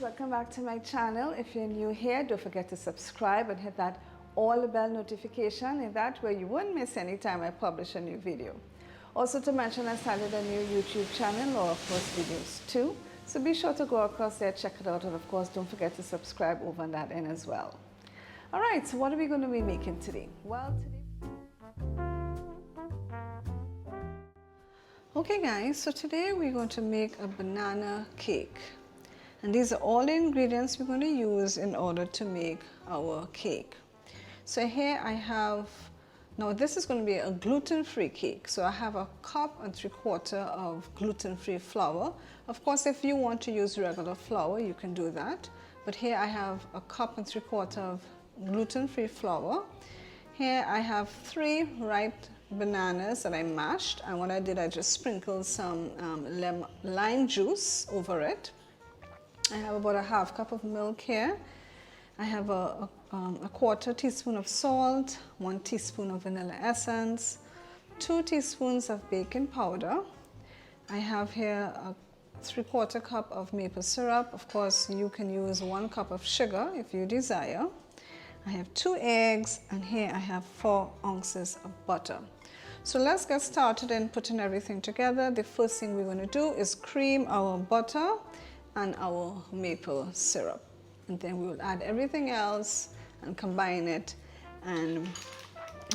welcome back to my channel. If you're new here, don't forget to subscribe and hit that all bell notification, and that way you won't miss any time I publish a new video. Also to mention, I started a new YouTube channel, Laura Fordes Videos too, so be sure to go across there, check it out, and of course don't forget to subscribe over on that end as well. Alright, so what are we going to be making today? Well, okay guys, so today we're going to make a banana cake. And these are all the ingredients we're going to use in order to make our cake. So here I have, now this is going to be a gluten-free cake. So I have a cup and 3/4 of gluten-free flour. Of course, if you want to use regular flour, you can do that. But here I have a cup and 3/4 of gluten-free flour. Here I have 3 ripe bananas that I mashed. And what I did, I just sprinkled some lime juice over it. I have about a 1/2 cup of milk here. I have a 1/4 teaspoon of salt, 1 teaspoon of vanilla essence, 2 teaspoons of baking powder. I have here a 3/4 cup of maple syrup. Of course, you can use 1 cup of sugar if you desire. I have 2 eggs, and here I have 4 ounces of butter. So let's get started in putting everything together. The first thing we're going to do is cream our butter and our maple syrup, and then we will add everything else and combine it. And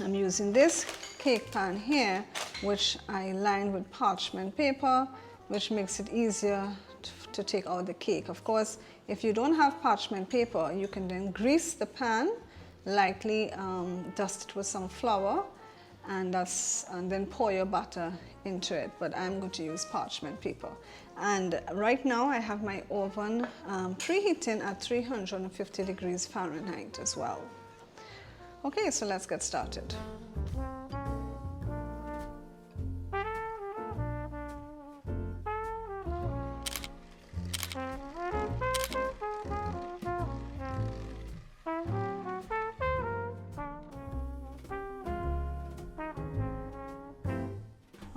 I'm using this cake pan here, which I lined with parchment paper, which makes it easier to take out the cake. Of course, if you don't have parchment paper, you can then grease the pan, lightly dust it with some flour, and then pour your butter into it. But I'm going to use parchment paper. And right now I have my oven preheating at 350 degrees Fahrenheit as well. Okay, so let's get started.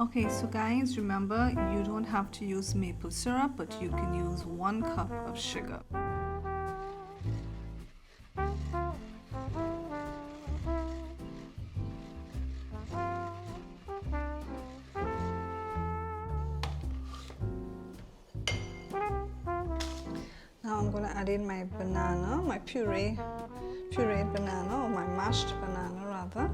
Okay, so guys, remember, you don't have to use maple syrup, but you can use 1 cup of sugar. Now I'm going to add in my banana, my pureed banana, or my mashed banana rather.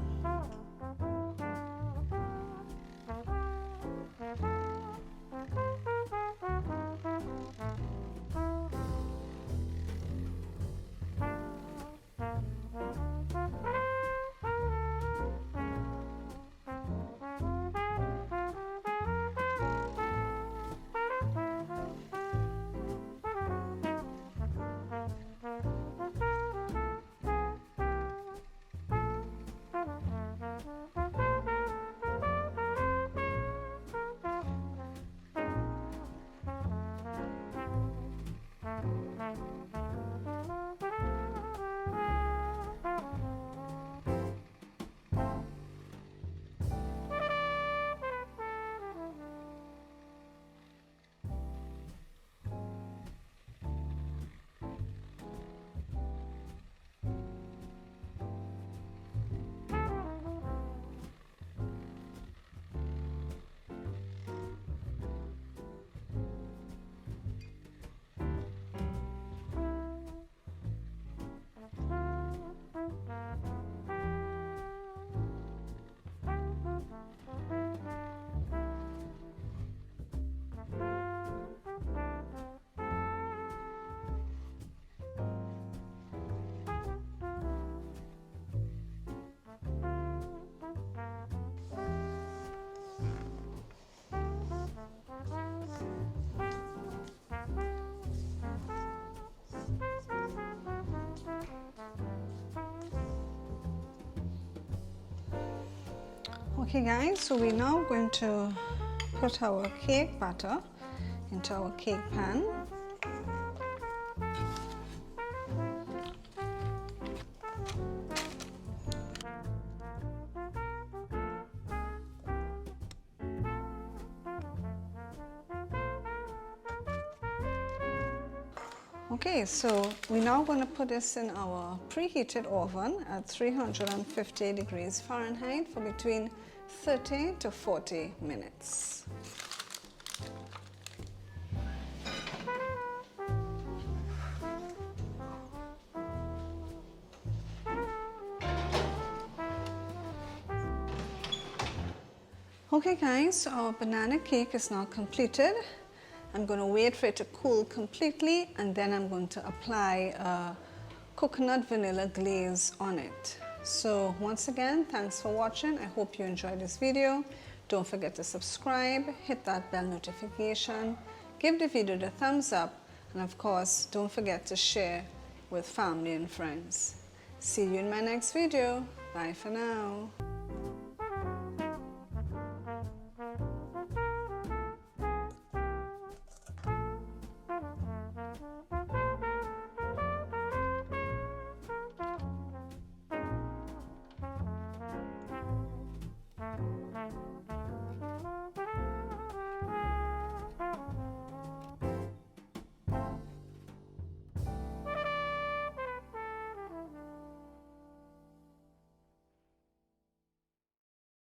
Okay guys, so we're now going to put our cake batter into our cake pan. Okay, so we're now going to put this in our preheated oven at 350 degrees Fahrenheit for between 30 to 40 minutes. Okay guys, so our banana cake is now completed. I'm going to wait for it to cool completely, and then I'm going to apply a coconut vanilla glaze on it. So once again, thanks for watching. I hope you enjoyed this video. Don't forget to subscribe, hit that bell notification, give the video the thumbs up, and of course, don't forget to share with family and friends. See you in my next video. Bye for now.